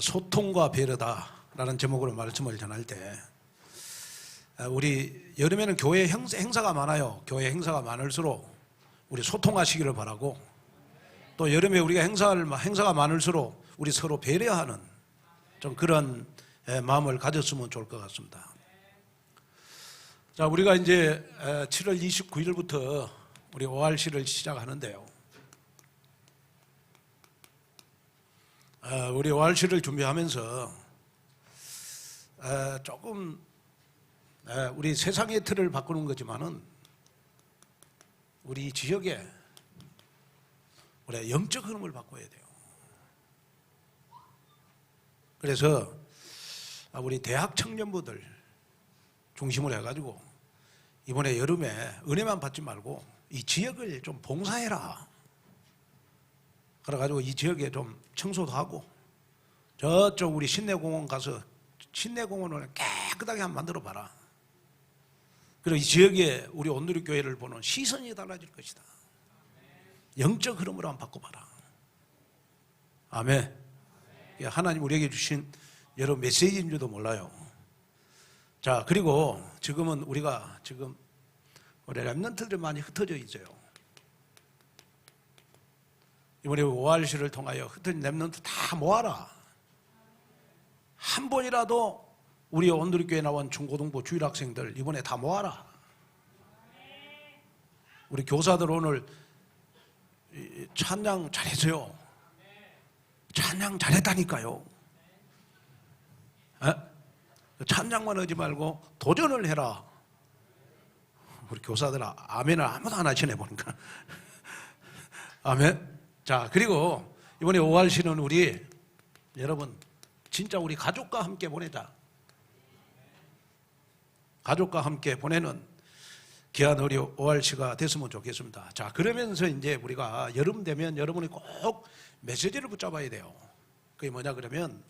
소통과 배려다라는 제목으로 말씀을 전할 때, 우리 여름에는 교회 행사가 많아요. 교회 행사가 많을수록 우리 소통하시기를 바라고, 또 여름에 우리가 행사가 많을수록 우리 서로 배려하는 좀 그런 마음을 가졌으면 좋을 것 같습니다. 자, 우리가 이제 7월 29일부터 우리 ORC를 시작하는데요. 우리 ORC를 준비하면서 조금 우리 세상의 틀을 바꾸는 거지만은 우리 지역에 우리 영적 흐름을 바꿔야 돼요. 그래서 우리 대학 청년부들 중심으로 해가지고 이번에 여름에 은혜만 받지 말고 이 지역을 좀 봉사해라. 그래가지고 이 지역에 좀 청소도 하고, 저쪽 우리 신내공원 가서 신내공원을 깨끗하게 한번 만들어 봐라. 그리고 이 지역에 우리 온누리교회를 보는 시선이 달라질 것이다. 영적 흐름으로 한번 바꿔봐라. 아멘. 하나님 우리에게 주신 여러 메시지인 줄도 몰라요. 자, 그리고 지금은 우리가 지금 우리 랩런트들이 많이 흩어져 있어요. 이번에 ORC를 통하여 흩어진 랩런트 다 모아라. 한 번이라도 우리 온누리교회 나온 중고등부 주일학생들 이번에 다 모아라. 우리 교사들 오늘 찬양 잘했어요. 찬양 잘했다니까요. 찬양만 하지 말고 도전을 해라. 우리 교사들 아멘을 아무도 안 하시네 보니까. 아멘. 자, 그리고 이번에 ORC는 우리 여러분 진짜 우리 가족과 함께 보내자. 가족과 함께 보내는 귀한 우리 ORC가 됐으면 좋겠습니다. 자, 그러면서 이제 우리가 여름 되면 여러분이 꼭 메시지를 붙잡아야 돼요. 그게 뭐냐 그러면,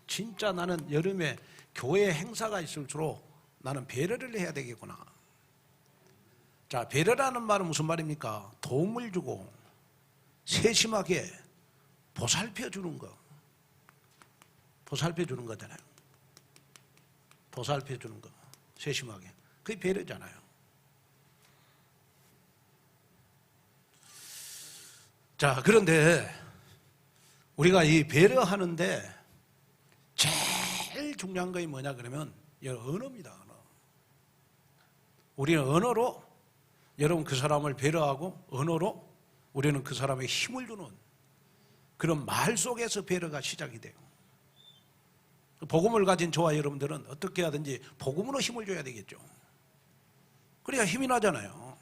진짜 나는 여름에 교회 행사가 있을수록 나는 배려를 해야 되겠구나. 자, 배려라는 말은 무슨 말입니까? 도움을 주고 세심하게 보살펴 주는 거. 보살펴 주는 거잖아요. 보살펴 주는 거. 세심하게. 그게 배려잖아요. 자, 그런데 우리가 이 배려하는데 제일 중요한 것이 뭐냐 그러면 언어입니다. 언어. 우리는 언어로 여러분 그 사람을 배려하고, 언어로 우리는 그 사람에게 힘을 주는 그런 말 속에서 배려가 시작이 돼요. 복음을 가진 저와 여러분들은 어떻게 하든지 복음으로 힘을 줘야 되겠죠. 그래야 힘이 나잖아요.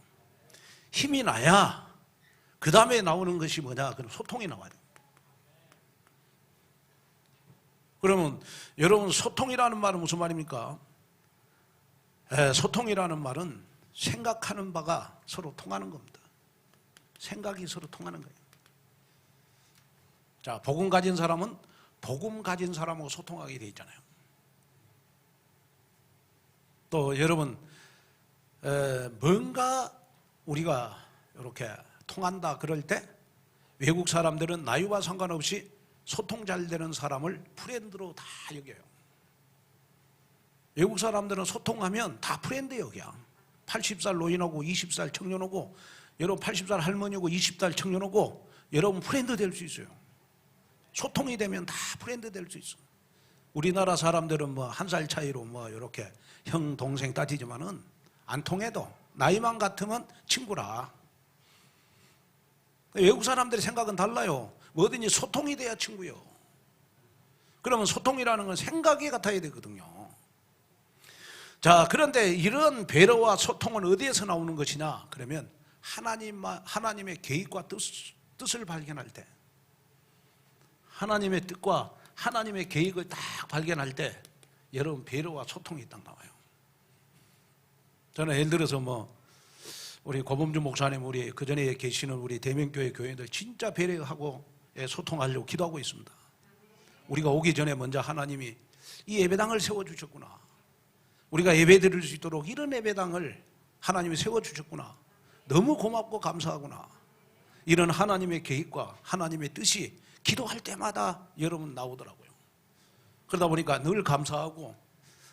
힘이 나야 그 다음에 나오는 것이 뭐냐? 그럼 소통이 나와요. 그러면 여러분, 소통이라는 말은 무슨 말입니까? 소통이라는 말은 생각하는 바가 서로 통하는 겁니다. 생각이 서로 통하는 거예요. 자, 복음 가진 사람은 복음 가진 사람하고 소통하게 돼 있잖아요. 또 여러분, 뭔가 우리가 이렇게 통한다 그럴 때 외국 사람들은 나이와 상관없이 소통 잘 되는 사람을 프렌드로 다 여겨요. 외국 사람들은 소통하면 다 프렌드 여겨. 80살 노인하고 20살 청년하고, 여러분 80살 할머니하고 20살 청년하고 여러분 프렌드 될 수 있어요. 소통이 되면 다 프렌드 될 수 있어. 우리나라 사람들은 뭐 한 살 차이로 뭐 이렇게 형 동생 따지지만은 안 통해도 나이만 같으면 친구라. 외국 사람들의 생각은 달라요. 뭐든지 소통이 돼야 친구요. 그러면 소통이라는 건 생각이 같아야 되거든요. 자, 그런데 이런 배려와 소통은 어디에서 나오는 것이냐 그러면 하나님의 계획과 뜻을 발견할 때, 하나님의 뜻과 하나님의 계획을 딱 발견할 때 여러분 배려와 소통이 딱 나와요. 저는 예를 들어서 우리 고범주 목사님, 우리 그 전에 계시는 우리 대명교회 교회들 진짜 배려하고 소통하려고 기도하고 있습니다. 우리가 오기 전에 먼저 하나님이 이 예배당을 세워주셨구나. 우리가 예배 드릴 수 있도록 이런 예배당을 하나님이 세워주셨구나. 너무 고맙고 감사하구나. 이런 하나님의 계획과 하나님의 뜻이 기도할 때마다 여러분 나오더라고요. 그러다 보니까 늘 감사하고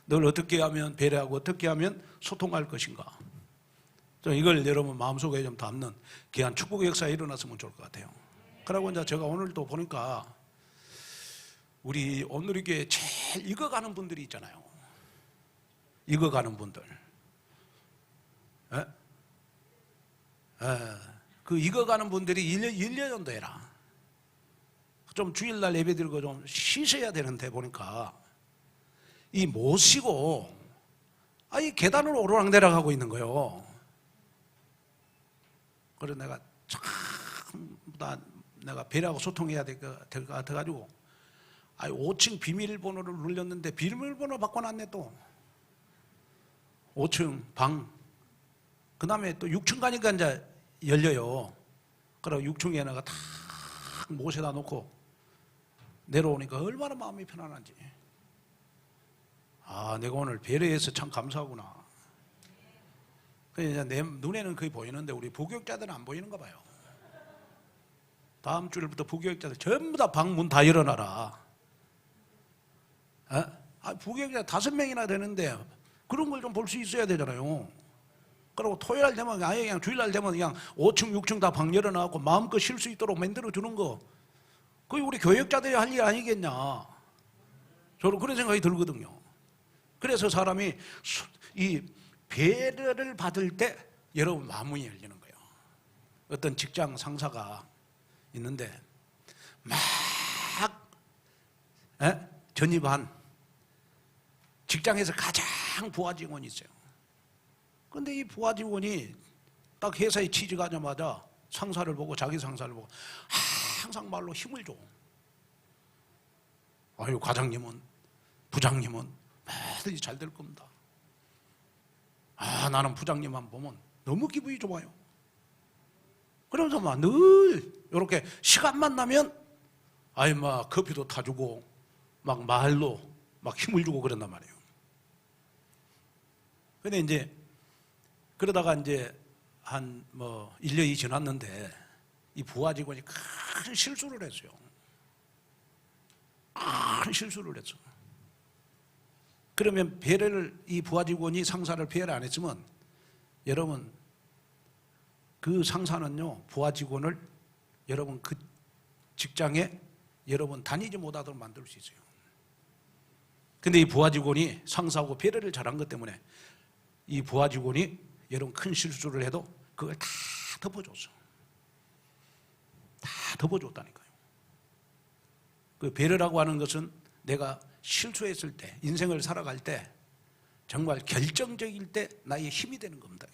늘 어떻게 하면 배려하고 어떻게 하면 소통할 것인가. 좀 이걸 여러분 마음속에 좀 담는 귀한 축복의 역사가 일어났으면 좋을 것 같아요. 그러고 이제 제가 오늘도 보니까 우리 오늘이게 제일 익어가는 분들이 있잖아요. 익어가는 분들. 에? 그 익어가는 분들이 1년 정도 해라. 좀 주일날 예배 드리고 좀 쉬셔야 되는데 보니까 이 못 쉬고 이 계단을 오르락내락 하고 있는 거예요. 그래서 내가 참 내가 배려하고 소통해야 될 것 같아가지고 5층 비밀번호를 눌렸는데 비밀번호 바꿔놨네 또. 5층 방. 그 다음에 또 6층 가니까 이제 열려요. 그러고 6층에 내가 탁 모셔다 놓고 내려오니까 얼마나 마음이 편안한지. 내가 오늘 배려해서 참 감사하구나. 그냥 내 눈에는 거의 보이는데 우리 부교육자들은 안 보이는가 봐요. 다음 주일부터 부교육자들 전부 다 방문 다 열어놔라. 부교육자 5명이나 되는데 그런 걸 좀 볼 수 있어야 되잖아요. 그리고 토요일 되면 그냥 주일날 되면 그냥 5층, 6층 다 방 열어놔갖고 마음껏 쉴 수 있도록 만들어주는 거. 그게 우리 교육자들이 할 일 아니겠냐. 저는 그런 생각이 들거든요. 그래서 사람이 이 배려를 받을 때 여러분 마음이 열리는 거예요. 어떤 직장 상사가 있는데 막 전입한 직장에서 가장 부하 직원이 있어요. 그런데 이 부하 직원이 딱 회사에 취직하자마자 상사를 보고 자기 상사를 보고 항상 말로 힘을 줘. 과장님은 부장님은 뭐든지 잘 될 겁니다. 나는 부장님만 보면 너무 기분이 좋아요. 그러면서 막 늘 이렇게 시간만 나면 막 커피도 타주고 막 말로 막 힘을 주고 그런단 말이에요. 근데 이제 그러다가 이제 한 1년이 지났는데 이 부하 직원이 큰 실수를 했어요. 큰 실수를 했어. 그러면 배려를 이 부하 직원이 상사를 배려를 안 했으면 여러분 그 상사는요 부하 직원을 여러분 그 직장에 여러분 다니지 못하도록 만들 수 있어요. 근데 이 부하 직원이 상사하고 배려를 잘한 것 때문에 이 부하 직원이 여러분 큰 실수를 해도 그걸 다 덮어줬어. 다 덮어줬다니까요. 그 배려라고 하는 것은 내가 실수했을 때, 인생을 살아갈 때 정말 결정적일 때 나의 힘이 되는 겁니다.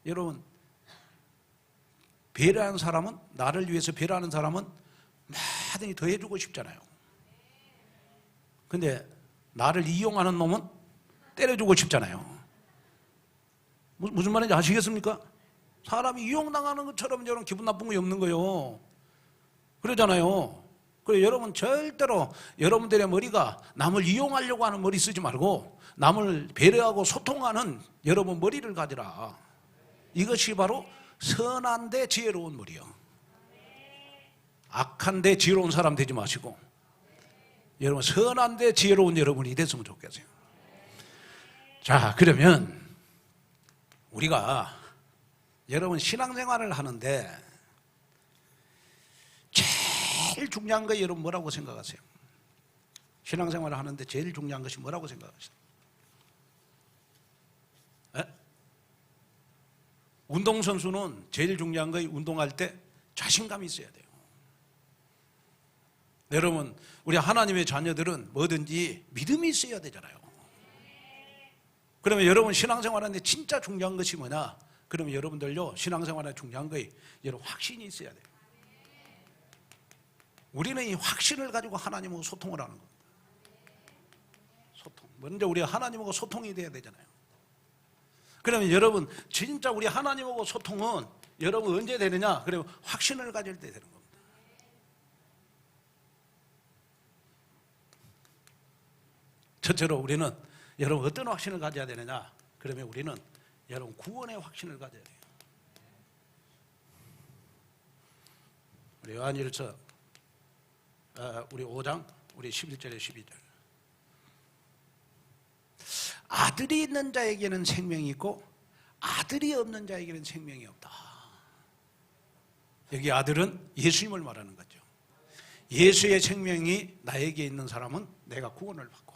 여러분 배려하는 사람은, 나를 위해서 배려하는 사람은 뭐든지 더 해주고 싶잖아요. 근데 나를 이용하는 놈은 때려주고 싶잖아요. 무슨 말인지 아시겠습니까? 사람이 이용당하는 것처럼 여러분 기분 나쁜 거 없는 거예요. 그러잖아요. 그래 여러분 절대로 여러분들의 머리가 남을 이용하려고 하는 머리 쓰지 말고 남을 배려하고 소통하는 여러분 머리를 가지라. 이것이 바로 선한데 지혜로운 머리요. 악한데 지혜로운 사람 되지 마시고 여러분 선한데 지혜로운 여러분이 됐으면 좋겠어요. 자, 그러면 우리가 여러분 신앙생활을 하는데 제일 중요한 거 여러분 뭐라고 생각하세요? 신앙생활을 하는데 제일 중요한 것이 뭐라고 생각하세요? 운동선수는 제일 중요한 거 운동할 때 자신감이 있어야 돼요. 여러분 우리 하나님의 자녀들은 뭐든지 믿음이 있어야 되잖아요. 그러면 여러분 신앙생활하는데 진짜 중요한 것이 뭐냐? 그러면 여러분들요 신앙생활에 중요한 거 여러분 확신이 있어야 돼요. 우리는 이 확신을 가지고 하나님하고 소통을 하는 겁니다. 소통. 먼저 우리가 하나님하고 소통이 돼야 되잖아요. 그러면 여러분 진짜 우리 하나님하고 소통은 여러분 언제 되느냐? 그러면 확신을 가질 때 되는 겁니다. 첫째로 우리는 여러분 어떤 확신을 가져야 되느냐? 그러면 우리는 여러분 구원의 확신을 가져야 돼요. 우리 요한일서 우리 5장 우리 11절에 12절. 아들이 있는 자에게는 생명이 있고 아들이 없는 자에게는 생명이 없다. 여기 아들은 예수님을 말하는 거죠. 예수의 생명이 나에게 있는 사람은 내가 구원을 받고,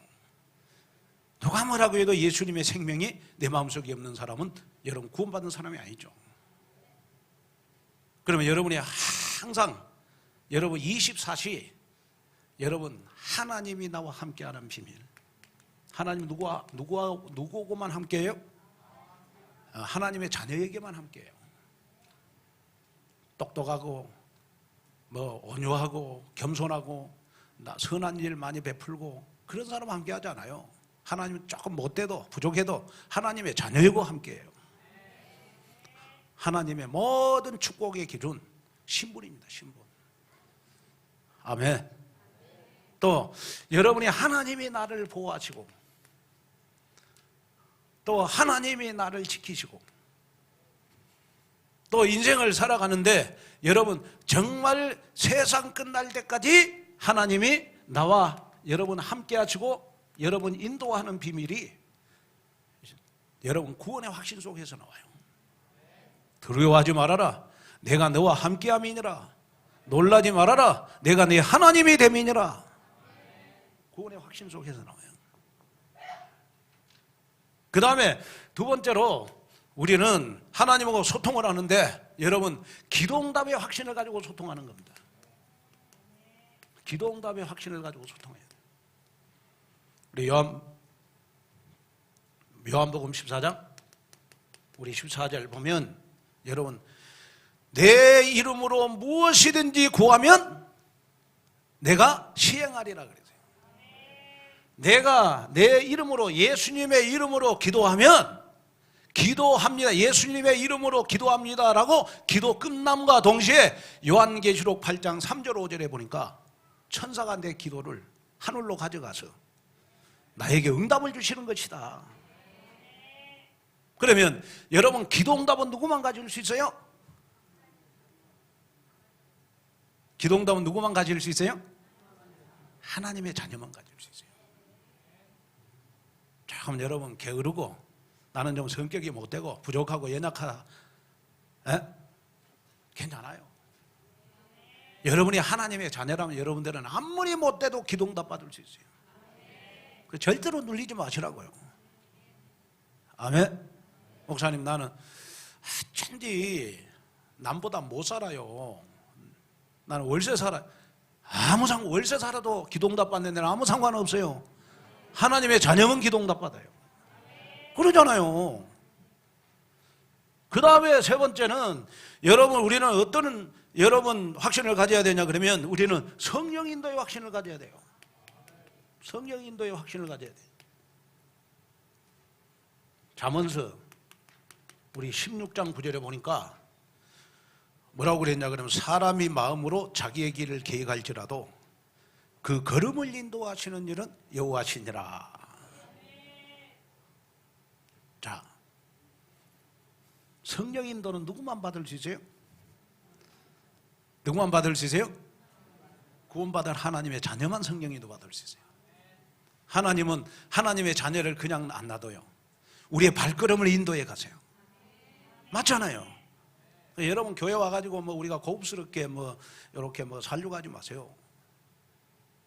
누가 뭐라고 해도 예수님의 생명이 내 마음속에 없는 사람은 여러분 구원받은 사람이 아니죠. 그러면 여러분이 항상 여러분 24시 여러분 하나님이 나와 함께하는 비밀. 하나님 누구하고만 함께해요? 하나님의 자녀에게만 함께해요. 똑똑하고 뭐 온유하고 겸손하고 선한 일 많이 베풀고 그런 사람 함께하지 않아요. 하나님 조금 못돼도 부족해도 하나님의 자녀이고 함께해요. 하나님의 모든 축복의 기준 신분입니다. 신분. 아멘. 또 여러분이 하나님이 나를 보호하시고 또 하나님이 나를 지키시고 또 인생을 살아가는데 여러분 정말 세상 끝날 때까지 하나님이 나와 여러분 함께 하시고 여러분 인도하는 비밀이 여러분 구원의 확신 속에서 나와요. 두려워하지 말아라. 내가 너와 함께함이니라. 놀라지 말아라. 내가 네 하나님이 됨이니라. 구원의 확신 속에서 나와요. 그 다음에 두 번째로 우리는 하나님하고 소통을 하는데 여러분 기도응답의 확신을 가지고 소통하는 겁니다. 기도응답의 확신을 가지고 소통해야 돼요. 우리 요한복음 14장 우리 14절 보면 여러분 내 이름으로 무엇이든지 구하면 내가 시행하리라 그랬어요. 내가 내 이름으로 예수님의 이름으로 기도하면 기도합니다. 예수님의 이름으로 기도합니다라고 기도 끝남과 동시에 요한계시록 8장 3절 5절에 보니까 천사가 내 기도를 하늘로 가져가서 나에게 응답을 주시는 것이다. 그러면 여러분 기도응답은 누구만 가질 수 있어요? 기도응답은 누구만 가질 수 있어요? 하나님의 자녀만 가질 수 있어요. 조금 여러분 게으르고 나는 좀 성격이 못되고 부족하고 연약하다. 괜찮아요. 여러분이 하나님의 자녀라면 여러분들은 아무리 못돼도 기도응답 받을 수 있어요. 절대로 눌리지 마시라고요. 아멘. 목사님 나는 어쩐지 남보다 못 살아요. 나는 월세 살아. 월세 살아도 기도응답 받는 데는 아무 상관없어요. 하나님의 자녀는 기도응답 받아요. 그러잖아요. 그 다음에 세 번째는 여러분 우리는 어떤 여러분 확신을 가져야 되냐 그러면 우리는 성령 인도의 확신을 가져야 돼요. 성령 인도의 확신을 가져야 돼요. 잠언서 우리 16장 9절에 보니까 뭐라고 그랬냐 그러면 사람이 마음으로 자기의 길을 계획할지라도 그 걸음을 인도하시는 일은 여호와시니라. 자, 성령 인도는 누구만 받을 수 있어요? 누구만 받을 수 있어요? 구원받은 하나님의 자녀만 성령 인도 받을 수 있어요. 하나님은 하나님의 자녀를 그냥 안 놔둬요. 우리의 발걸음을 인도해 가세요. 맞잖아요. 여러분 교회 와가지고 뭐 우리가 고급스럽게 뭐 이렇게 뭐 살려고 하지 마세요.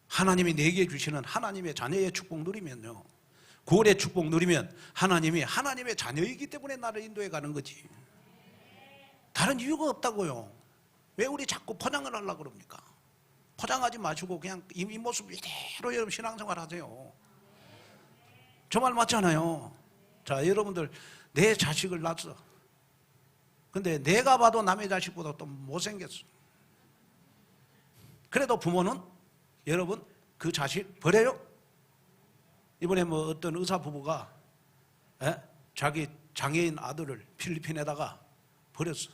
하나님이 내게 주시는 하나님의 자녀의 축복 누리면요, 구원의 축복 누리면 하나님이 하나님의 자녀이기 때문에 나를 인도해 가는 거지. 다른 이유가 없다고요. 왜 우리 자꾸 포장을 하려고 그럽니까? 포장하지 마시고 그냥 이 모습 이대로 여러분 신앙생활 하세요. 저 말 맞잖아요. 자, 여러분들 내 자식을 낳았어. 근데 내가 봐도 남의 자식보다 또 못생겼어. 그래도 부모는 여러분 그 자식 버려요? 이번에 뭐 어떤 의사 부부가 자기 장애인 아들을 필리핀에다가 버렸어.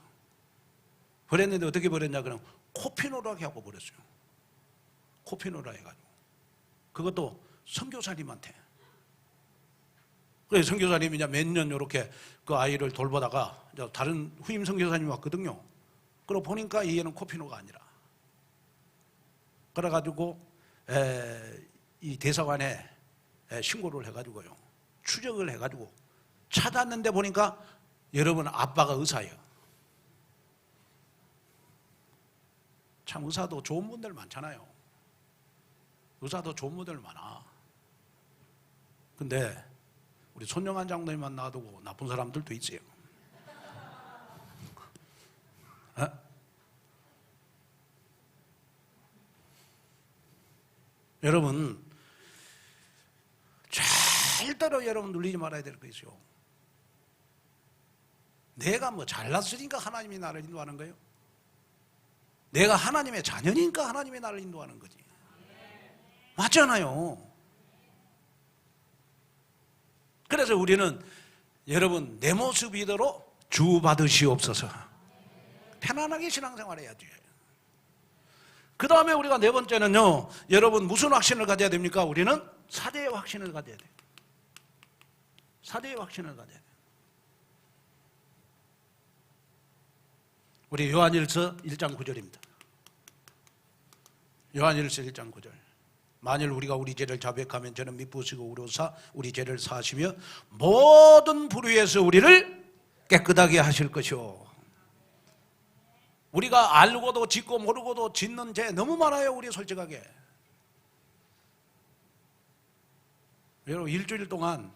버렸는데 어떻게 버렸냐 그러면 코피노라게 하고 버렸어요. 코피노라 해가지고. 그것도 선교사님한테. 그래서 선교사님이 몇 년 이렇게 그 아이를 돌보다가 다른 후임 선교사님이 왔거든요. 그러고 보니까 이 애는 코피노가 아니라. 그래가지고 이 대사관에 신고를 해가지고요, 추적을 해가지고 찾았는데 보니까 여러분 아빠가 의사예요. 참 의사도 좋은 분들 많잖아요. 의사도 좋은 분들 많아. 근데 우리 손영한 장로님만 놔두고 나쁜 사람들도 있어요. 여러분 절대로 여러분 눌리지 말아야 될 거 있어요. 내가 뭐 잘났으니까 하나님이 나를 인도하는 거예요? 내가 하나님의 자녀니까 하나님이 나를 인도하는 거지. 맞잖아요. 그래서 우리는 여러분 내 모습 이대로 주 받으시옵소서. 편안하게 신앙생활 해야지. 그 다음에 우리가 네 번째는요, 여러분 무슨 확신을 가져야 됩니까? 우리는 사제의 확신을 가져야 돼요. 사제의 확신을 가져야 돼요. 우리 요한일서 1장 9절입니다. 요한일서 1장 9절. 만일 우리가 우리 죄를 자백하면 저는 미쁘시고 우로사 우리 죄를 사하시며 모든 불의에서 우리를 깨끗하게 하실 것이요. 우리가 알고도 짓고 모르고도 짓는 죄 너무 많아요. 우리 솔직하게. 여러분 일주일 동안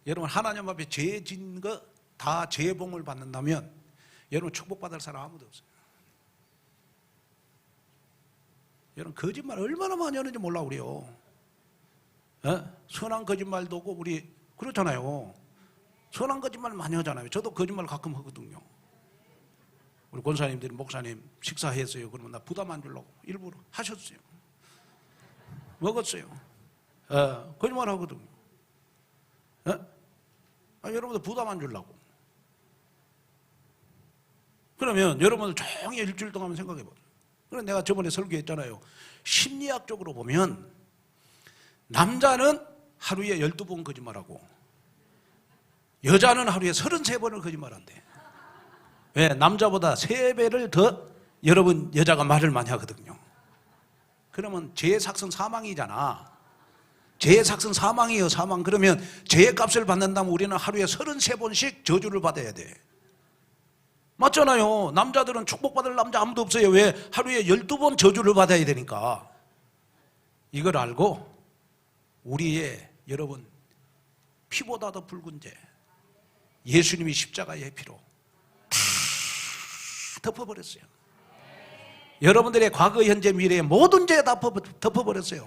여러분 하나님 앞에 죄 짓는 거 다 죄봉을 받는다면 여러분 축복받을 사람 아무도 없어요. 여러분 거짓말 얼마나 많이 하는지 몰라 우리요. 선한 거짓말도 없고 우리 그렇잖아요. 선한 거짓말 많이 하잖아요. 저도 거짓말 가끔 하거든요. 우리 권사님들이 목사님 식사했어요. 그러면 나 부담 안 주려고 일부러 하셨어요. 먹었어요. 거짓말 하거든요. 여러분들 부담 안 주려고. 그러면 여러분들 조용히 일주일 동안 한번 생각해 보세요. 그래서 내가 저번에 설교했잖아요. 심리학적으로 보면 남자는 하루에 12번 거짓말하고 여자는 하루에 33번을 거짓말한대. 왜? 남자보다 3배를 더 여러분 여자가 말을 많이 하거든요. 그러면 죄의 삭선 사망이잖아. 죄의 삭선 사망이에요. 사망. 그러면 죄의 값을 받는다면 우리는 하루에 33번씩 저주를 받아야 돼. 맞잖아요. 남자들은 축복받을 남자 아무도 없어요. 왜? 하루에 12번 저주를 받아야 되니까. 이걸 알고 우리의 여러분 피보다 더 붉은 죄, 예수님이 십자가의 피로 다 덮어버렸어요. 여러분들의 과거, 현재, 미래의 모든 죄 다 덮어버렸어요.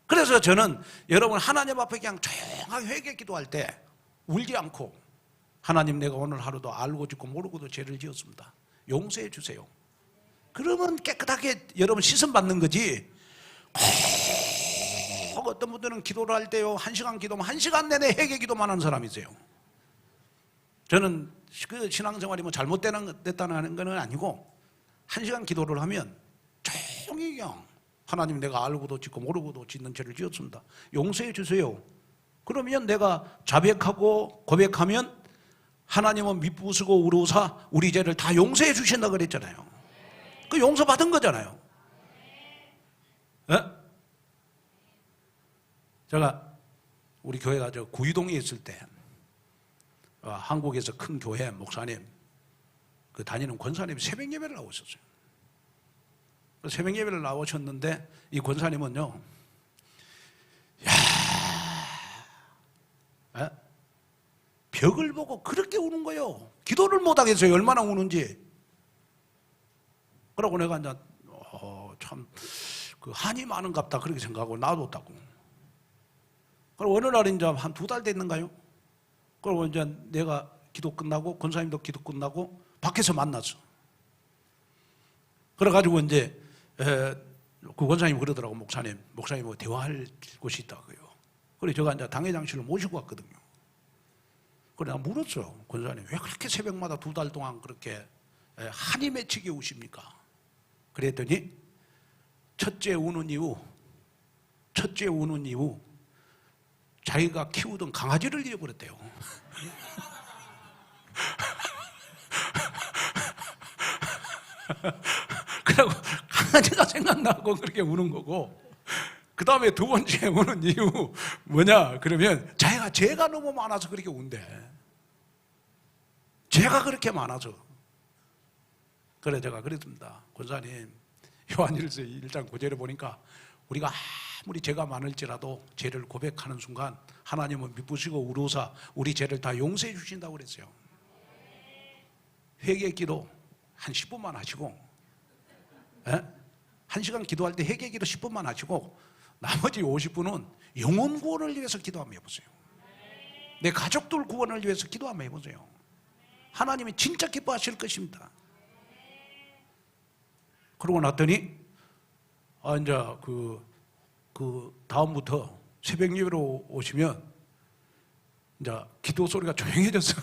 그래서 저는 여러분 하나님 앞에 그냥 조용하게 회개 기도할 때 울지 않고 하나님 내가 오늘 하루도 알고 짓고 모르고도 죄를 지었습니다. 용서해 주세요. 그러면 깨끗하게 여러분 씻음 받는 거지. 어떤 분들은 기도를 할 때요 1시간 기도면 1시간 내내 회개 기도만 하는 사람이 있어요. 저는 그 신앙생활이 뭐 잘못됐다는 건 아니고 1시간 기도를 하면 조용히 그냥 하나님 내가 알고도 짓고 모르고도 짓는 죄를 지었습니다. 용서해 주세요. 그러면 내가 자백하고 고백하면 하나님은 미쁘시고 우로사 우리 죄를 다 용서해 주신다 그랬잖아요. 그 용서 받은 거잖아요. 제가 우리 교회가 저 구이동에 있을 때 한국에서 큰 교회 목사님 그 다니는 권사님이 새벽 예배를 나오셨어요. 새벽 예배를 나오셨는데 이 권사님은요, 벽을 보고 그렇게 우는 거예요. 기도를 못 하겠어요. 얼마나 우는지. 그러고 내가 이제 참 그 한이 많은갑다 그렇게 생각하고 놔뒀다고. 그리고 어느 날 이제 한 2달 됐는가요? 그리고 이제 내가 기도 끝나고 권사님도 기도 끝나고 밖에서 만났어. 그래가지고 이제 그 권사님 그러더라고. 목사님하고 대화할 곳이 있다고요. 그래서 제가 이제 당회장실로 모시고 왔거든요. 그래 내가 물었어요. 권사님 왜 그렇게 새벽마다 2달 동안 그렇게 한이 맺히게 우십니까? 그랬더니 첫째 우는 이유 자기가 키우던 강아지를 잃어버렸대요. 그리고 강아지가 생각나고 그렇게 우는 거고, 그 다음에 두 번째 우는 이유 뭐냐 그러면 자기가 죄가 너무 많아서 그렇게 운대. 죄가 그렇게 많아서. 그래 제가 그랬습니다. 권사님, 요한일서 1장 9절에 보니까 우리가 아무리 죄가 많을지라도 죄를 고백하는 순간 하나님은 미쁘시고 우로사 우리 죄를 다 용서해 주신다고 그랬어요. 회개 기도 한 10분만 하시고, 1시간 기도할 때 회개 기도 10분만 하시고 나머지 50분은 영혼 구원을 위해서 기도 한번 해보세요. 내 가족들 구원을 위해서 기도 한번 해보세요. 하나님이 진짜 기뻐하실 것입니다. 그러고 났더니 이제 그 다음부터 새벽 예배로 오시면 이제 기도 소리가 조용해졌어.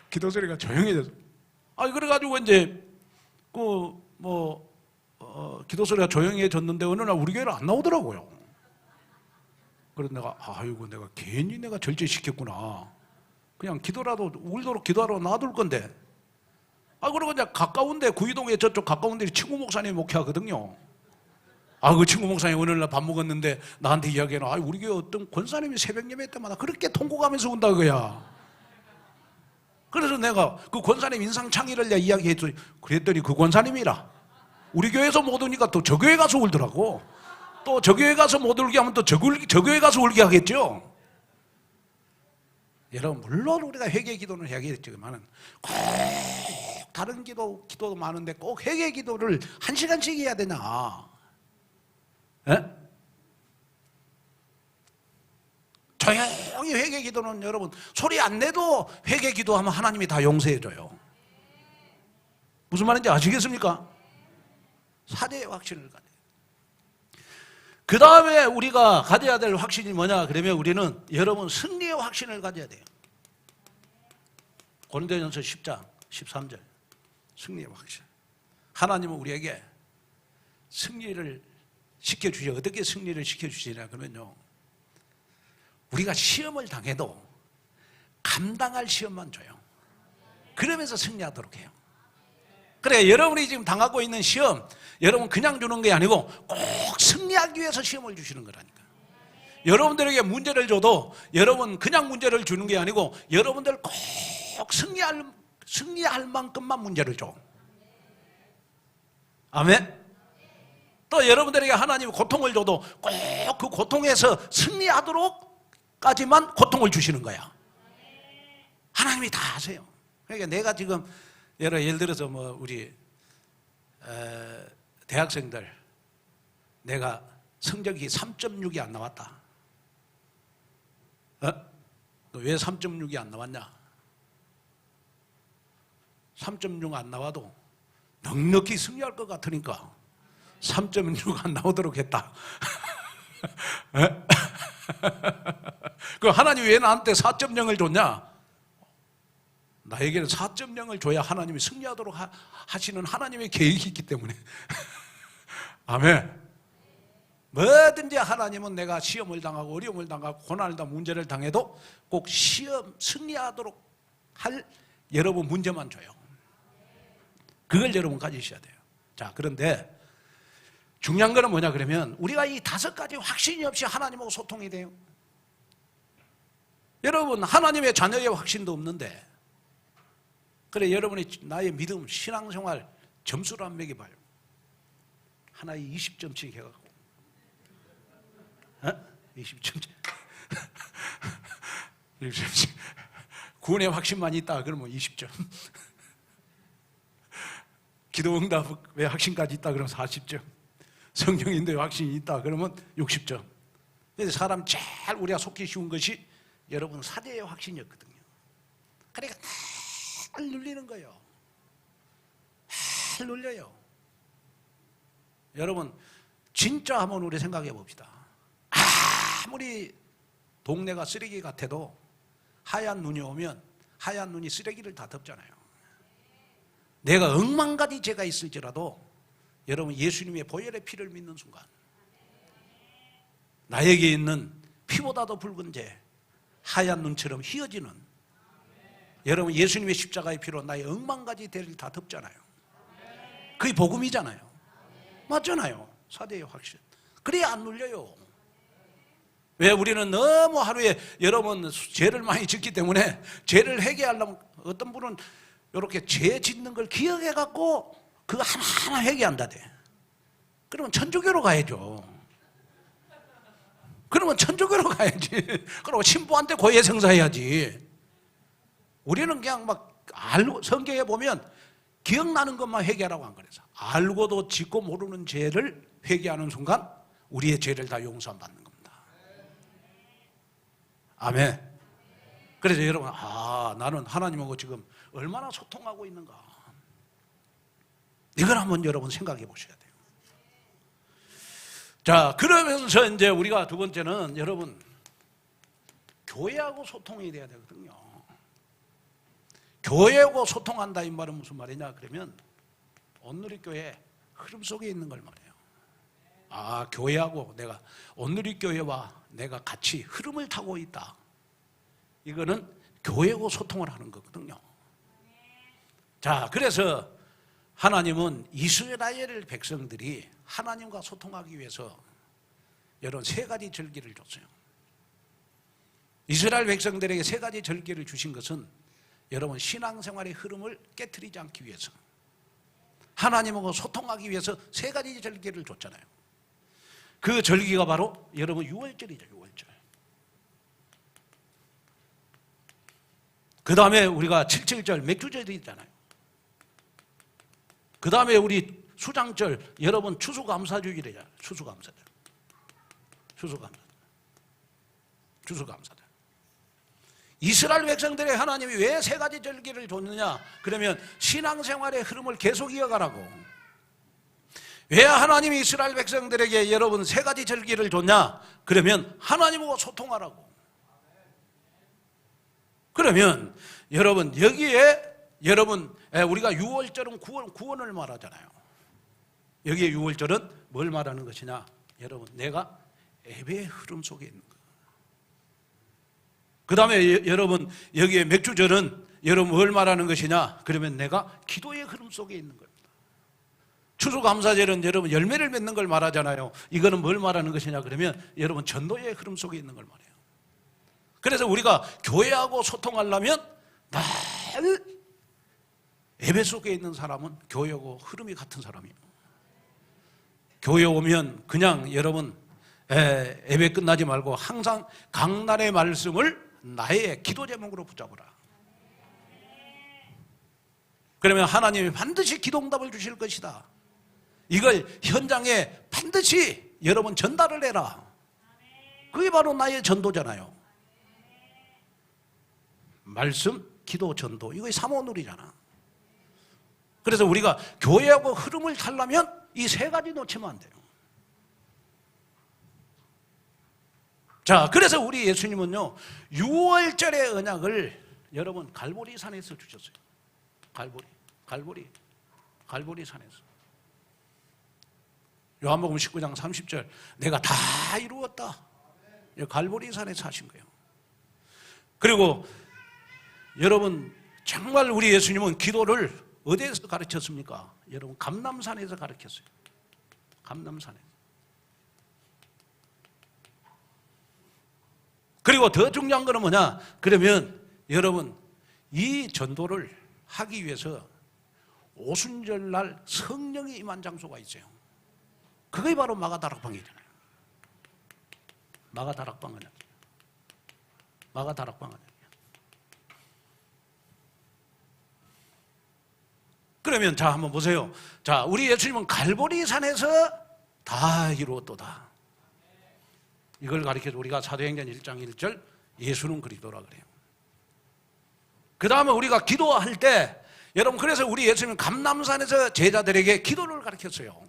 기도 소리가 조용해졌어. 그래가지고 이제 기도 소리가 조용해졌는데 어느 날 우리 교회를 안 나오더라고요. 그래서 내가 괜히 내가 절제시켰구나. 그냥 기도라도 울도록 기도하러 놔둘 건데. 그리고 이제 가까운데 구이동에 저쪽 가까운데 친구 목사님 목회하거든요. 그 친구 목사님 어느 날 밥 먹었는데 나한테 이야기해놔. 우리 교회 어떤 권사님이 새벽 예배 때마다 그렇게 통곡하면서 운다 그거야. 그래서 내가 그 권사님 인상창의를 내가 이야기했더니, 그랬더니 그 권사님이라 우리 교회에서 못 오니까 또 저 교회 가서 울더라고. 또 저 교회 가서 못 울게 하면 또 저 교회 가서 울게 하겠죠. 여러분, 물론 우리가 회개 기도는 해야겠지만은 꼭 다른 기도도 많은데 꼭 회개 기도를 1시간씩 해야 되나? 조용히 회개 기도는 여러분 소리 안 내도 회개 기도하면 하나님이 다 용서해 줘요. 무슨 말인지 아시겠습니까? 사대의 확신을 가져야 돼요. 그 다음에 우리가 가져야 될 확신이 뭐냐 그러면 우리는 여러분 승리의 확신을 가져야 돼요. 고린도전서 10장 13절 승리의 확신. 하나님은 우리에게 승리를 시켜주셔. 어떻게 승리를 시켜주시냐 그러면요, 우리가 시험을 당해도 감당할 시험만 줘요. 그러면서 승리하도록 해요. 그래, 여러분이 지금 당하고 있는 시험, 여러분 그냥 주는 게 아니고 꼭 승리하기 위해서 시험을 주시는 거라니까. 여러분들에게 문제를 줘도 여러분 그냥 문제를 주는 게 아니고 여러분들 꼭 승리할 만큼만 문제를 줘. 아멘? 또 여러분들에게 하나님이 고통을 줘도 꼭 그 고통에서 승리하도록까지만 고통을 주시는 거야. 하나님이 다 아세요. 그러니까 내가 지금 예를 들어서 우리 대학생들 내가 성적이 3.6이 안 나왔다. 왜 3.6이 안 나왔냐? 3.6 안 나와도 넉넉히 승리할 것 같으니까 3.6 안 나오도록 했다. 그 하나님이 왜 나한테 4.0을 줬냐? 나에게는 4.0을 줘야 하나님이 승리하도록 하시는 하나님의 계획이 있기 때문에. 아멘. 뭐든지 하나님은 내가 시험을 당하고 어려움을 당하고 고난을 당하고 문제를 당해도 꼭 승리하도록 할 여러분 문제만 줘요. 그걸 여러분 가지셔야 돼요. 자, 그런데 중요한 거는 뭐냐 그러면 우리가 이 5가지 확신이 없이 하나님하고 소통이 돼요. 여러분 하나님의 자녀의 확신도 없는데, 그래 여러분이 나의 믿음 신앙생활 점수를 한 매겨봐요. 하나에 20점씩 해갖고 20점씩 20점씩 구원의 확신만 있다 그러면 20점, 기도 응답의 확신까지 있다 그러면 40점, 성령 인도의 확신이 있다 그러면 60점. 그래서 사람 제일 우리가 속기 쉬운 것이 여러분 사대의 확신이었거든요. 그러니까 잘 눌리는 거예요. 잘 눌려요. 여러분 진짜 한번 우리 생각해 봅시다. 아무리 동네가 쓰레기 같아도 하얀 눈이 오면 하얀 눈이 쓰레기를 다 덮잖아요. 내가 억만 가지 죄가 있을지라도 여러분 예수님의 보혈의 피를 믿는 순간 나에게 있는 피보다도 붉은 죄, 하얀 눈처럼 휘어지는, 여러분 예수님의 십자가의 피로 나의 억만 가지 죄를 다 덮잖아요. 그게 복음이잖아요. 맞잖아요. 사대의 확신. 그래야 안 눌려요. 왜? 우리는 너무 하루에 여러 번 죄를 많이 짓기 때문에 죄를 회개하려면 어떤 분은 이렇게 죄 짓는 걸 기억해 갖고 그거 하나하나 회개한다대. 그러면 천주교로 가야죠. 그러면 천주교로 가야지. 그리고 신부한테 고해성사해야지. 우리는 그냥 막 알고, 성경에 보면 기억나는 것만 회개하라고 안 그래서 알고도 짓고 모르는 죄를 회개하는 순간 우리의 죄를 다 용서받는 겁니다. 아멘. 그래서 여러분, 나는 하나님하고 지금 얼마나 소통하고 있는가, 이걸 한번 여러분 생각해 보셔야 돼요. 자, 그러면서 이제 우리가 두 번째는 여러분, 교회하고 소통이 돼야 되거든요. 교회하고 소통한다 이 말은 무슨 말이냐 그러면 온누리교회 흐름 속에 있는 걸 말해요. 교회하고 내가, 온누리교회와 내가 같이 흐름을 타고 있다. 이거는 교회하고 소통을 하는 거거든요. 자, 그래서 하나님은 이스라엘 백성들이 하나님과 소통하기 위해서 여러분 세 가지 절기를 줬어요. 이스라엘 백성들에게 세 가지 절기를 주신 것은 여러분 신앙생활의 흐름을 깨트리지 않기 위해서, 하나님하고 소통하기 위해서 세 가지 절기를 줬잖아요. 그 절기가 바로 여러분 유월절이죠. 유월절. 그 다음에 우리가 칠칠절 맥주절이잖아요. 그 다음에 우리 수장절, 여러분 추수감사주일이잖아요. 추수감사절. 추수감사절. 이스라엘 백성들의 하나님이 왜 세 가지 절기를 줬느냐 그러면 신앙생활의 흐름을 계속 이어가라고. 왜 하나님이 이스라엘 백성들에게 여러분 세 가지 절기를 줬냐 그러면 하나님하고 소통하라고. 그러면 여러분 여기에 여러분 우리가 유월절은 구원을 말하잖아요. 여기에 유월절은 뭘 말하는 것이냐 여러분, 내가 예배의 흐름 속에 있는 거. 그 다음에 여러분 여기에 맥주절은 여러분 뭘 말하는 것이냐 그러면 내가 기도의 흐름 속에 있는 겁니다. 추수감사절은 여러분 열매를 맺는 걸 말하잖아요. 이거는 뭘 말하는 것이냐 그러면 여러분 전도의 흐름 속에 있는 걸 말해요. 그래서 우리가 교회하고 소통하려면 늘 예배 속에 있는 사람은 교회하고 흐름이 같은 사람이에요. 교회 오면 그냥 여러분 예배 끝나지 말고 항상 강단의 말씀을 나의 기도 제목으로 붙잡으라. 그러면 하나님이 반드시 기도응답을 주실 것이다. 이걸 현장에 반드시 여러분 전달을 해라. 그게 바로 나의 전도잖아요. 말씀, 기도, 전도, 이거 3원룰이잖아. 그래서 우리가 교회하고 흐름을 타려면 이 세 가지 놓치면 안 돼요. 자, 그래서 우리 예수님은요 6월절의 언약을 여러분 갈보리 산에서 주셨어요. 갈보리 산에서. 요한복음 19장 30절 내가 다 이루었다. 갈보리 산에서 하신 거예요. 그리고 여러분 정말 우리 예수님은 기도를 어디에서 가르쳤습니까? 여러분 감람산에서 가르쳤어요. 감람산에. 그리고 더 중요한 거는 뭐냐 그러면 여러분 이 전도를 하기 위해서 오순절날 성령이 임한 장소가 있어요. 그게 바로 마가다락방이잖아요. 마가다락방 언약. 그러면 자 한번 보세요. 자, 우리 예수님은 갈보리 산에서 다 이루었도다. 이걸 가리켜서 우리가 사도행전 1장 1절 예수는 그리스도라 그래요. 그 다음에 우리가 기도할 때 여러분 그래서 우리 예수님은 감람산에서 제자들에게 기도를 가르쳤어요.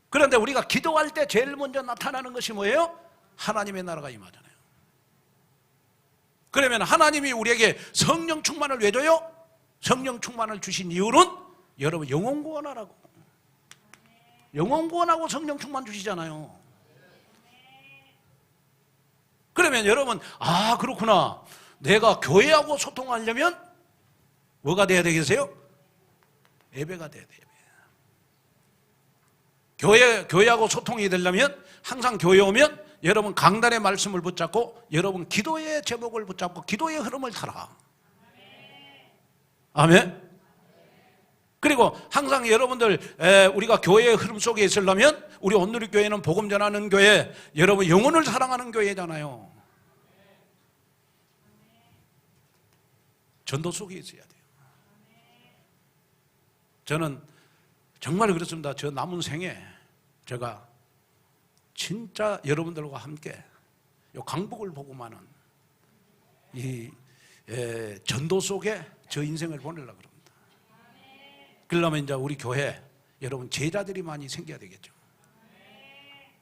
그런데 우리가 기도할 때 제일 먼저 나타나는 것이 뭐예요? 하나님의 나라가 임하잖아요. 그러면 하나님이 우리에게 성령 충만을 왜 줘요? 성령 충만을 주신 이유는 여러분 영혼 구원하라고. 영혼 구원하고 성령 충만 주시잖아요. 그러면 여러분 그렇구나. 내가 교회하고 소통하려면 뭐가 돼야 되겠어요? 예배가 돼야 돼요. 교회하고 소통이 되려면 항상 교회 오면 여러분 강단의 말씀을 붙잡고 여러분 기도의 제목을 붙잡고 기도의 흐름을 타라. 아멘. 그리고 항상 여러분들 우리가 교회의 흐름 속에 있으려면 우리 온누리교회는 복음 전하는 교회, 여러분 영혼을 사랑하는 교회잖아요. 전도 속에 있어야 돼요. 저는 정말 그렇습니다. 저 남은 생에 제가 진짜 여러분들과 함께 이 강북을 보고만은 이 전도 속에 저 인생을 보내려고 그럽니다. 그러려면 이제 우리 교회 여러분 제자들이 많이 생겨야 되겠죠.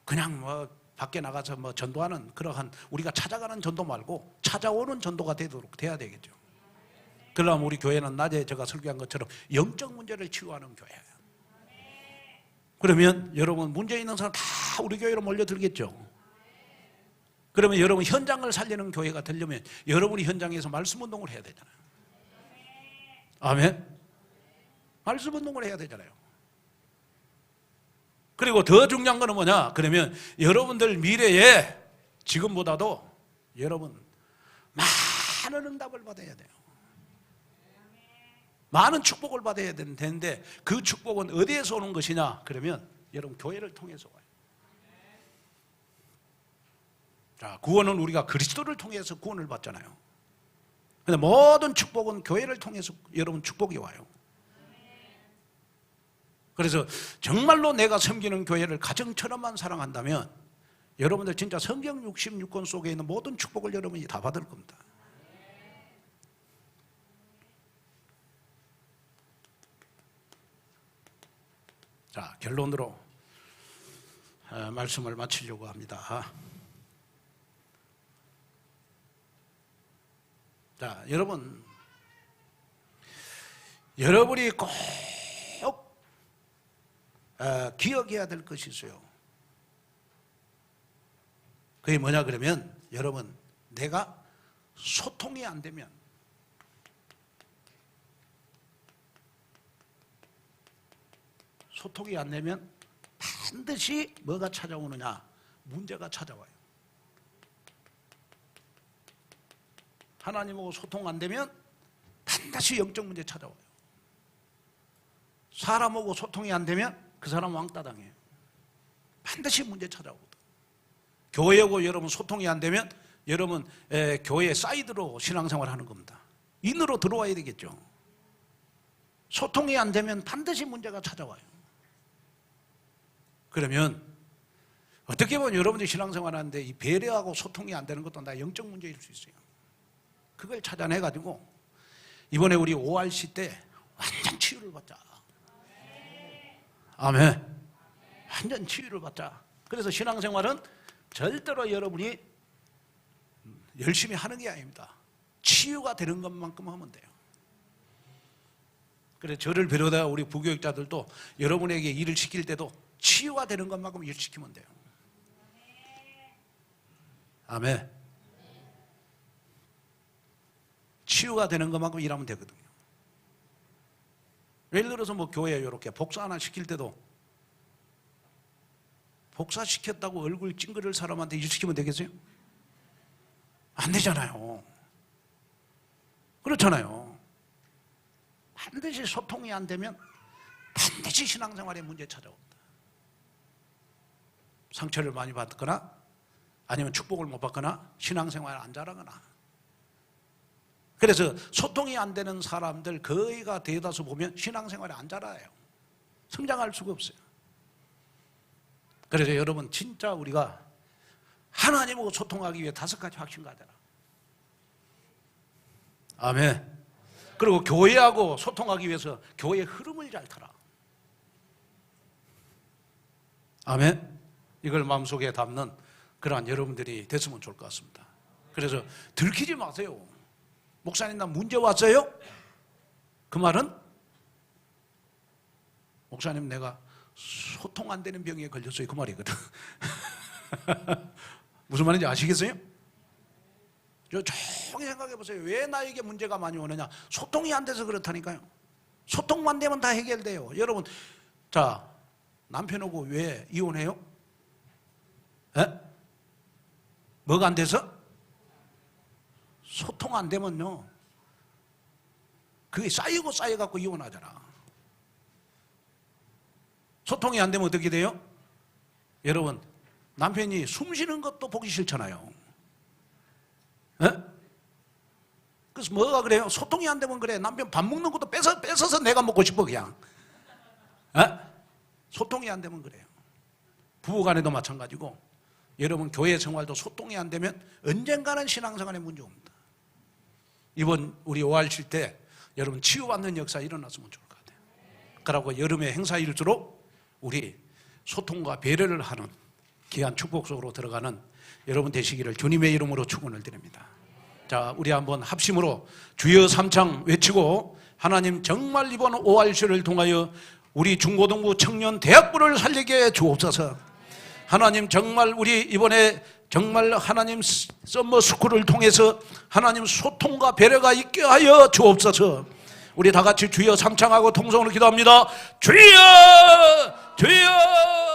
그냥 뭐 밖에 나가서 뭐 전도하는 그러한 우리가 찾아가는 전도 말고 찾아오는 전도가 되도록 돼야 되겠죠. 그러면 우리 교회는 낮에 제가 설교한 것처럼 영적 문제를 치유하는 교회예요. 그러면 여러분 문제 있는 사람 다 우리 교회로 몰려들겠죠. 그러면 여러분 현장을 살리는 교회가 되려면 여러분이 현장에서 말씀 운동을 해야 되잖아요. 아멘. 말씀 운동을 해야 되잖아요. 그리고 더 중요한 거는 뭐냐? 그러면 여러분들 미래에 지금보다도 여러분 많은 응답을 받아야 돼요. 많은 축복을 받아야 되는데 그 축복은 어디에서 오는 것이냐? 그러면 여러분 교회를 통해서 와요. 자, 구원은 우리가 그리스도를 통해서 구원을 받잖아요. 근데 모든 축복은 교회를 통해서 여러분 축복이 와요. 그래서 정말로 내가 섬기는 교회를 가정처럼만 사랑한다면 여러분들 진짜 성경 66권 속에 있는 모든 축복을 여러분이 다 받을 겁니다. 자, 결론으로 말씀을 마치려고 합니다. 자, 여러분이 꼭 기억해야 될 것이 있어요. 그게 뭐냐 그러면 여러분 내가 소통이 안 되면 반드시 뭐가 찾아오느냐? 문제가 찾아와요. 하나님하고 소통 안 되면 반드시 영적 문제 찾아와요. 사람하고 소통이 안 되면 그 사람 왕따 당해요. 반드시 문제 찾아오거든. 교회하고 여러분 소통이 안 되면 여러분 교회 사이드로 신앙생활 하는 겁니다. 인으로 들어와야 되겠죠. 소통이 안 되면 반드시 문제가 찾아와요. 그러면 어떻게 보면 여러분들이 신앙생활 하는데 이 배려하고 소통이 안 되는 것도 다 영적 문제일 수 있어요. 그걸 찾아내가지고 이번에 우리 ORC 때 완전 치유를 받자. 아멘. 완전 치유를 받자. 그래서 신앙생활은 절대로 여러분이 열심히 하는 게 아닙니다. 치유가 되는 것만큼 하면 돼요. 그래서 저를 비롯해 우리 부교육자들도 여러분에게 일을 시킬 때도 치유가 되는 것만큼 일 시키면 돼요. 아멘. 치유가 되는 것만큼 일하면 되거든요. 예를 들어서 뭐 교회에 이렇게 복사 하나 시킬 때도 복사시켰다고 얼굴 찡그릴 사람한테 일 시키면 되겠어요? 안 되잖아요. 그렇잖아요. 반드시 소통이 안 되면 반드시 신앙생활에 문제 찾아옵니다. 상처를 많이 받거나 아니면 축복을 못 받거나 신앙생활 안 잘하거나. 그래서 소통이 안 되는 사람들 거의가 대다수 보면 신앙생활이 안 자라요. 성장할 수가 없어요. 그래서 여러분 진짜 우리가 하나님하고 소통하기 위해 5가지 확신 가져라. 아멘. 그리고 교회하고 소통하기 위해서 교회의 흐름을 잘 타라. 아멘. 이걸 마음속에 담는 그러한 여러분들이 됐으면 좋을 것 같습니다. 그래서 들키지 마세요. 목사님 나 문제 왔어요? 그 말은 목사님 내가 소통 안 되는 병에 걸렸어요. 그 말이거든. 무슨 말인지 아시겠어요? 조용히 생각해 보세요. 왜 나에게 문제가 많이 오느냐? 소통이 안 돼서 그렇다니까요. 소통만 되면 다 해결돼요. 여러분, 자, 남편하고 왜 이혼해요? 에? 뭐가 안 돼서? 소통 안 되면요, 그게 쌓이고 쌓여갖고 이혼하잖아. 소통이 안 되면 어떻게 돼요? 여러분, 남편이 숨 쉬는 것도 보기 싫잖아요. 에? 그래서 뭐가 그래요? 소통이 안 되면 그래. 남편 밥 먹는 것도 뺏어서 내가 먹고 싶어 그냥. 에? 소통이 안 되면 그래요. 부부간에도 마찬가지고, 여러분 교회 생활도 소통이 안 되면 언젠가는 신앙생활에 문제 옵니다. 이번 우리 5월 칠 때 여러분 치유받는 역사 일어났으면 좋을 것 같아요. 그러고 여름의 행사일수록 우리 소통과 배려를 하는 귀한 축복 속으로 들어가는 여러분 되시기를 주님의 이름으로 축원을 드립니다. 자, 우리 한번 합심으로 주여 삼창 외치고, 하나님 정말 이번 5월시를 통하여 우리 중고등부 청년 대학부를 살리게 주옵소서. 하나님 정말 우리 이번에 정말 하나님 썸머 스쿨을 통해서 하나님 소통과 배려가 있게 하여 주옵소서. 우리 다 같이 주여 삼창하고 통성으로 기도합니다. 주여 주여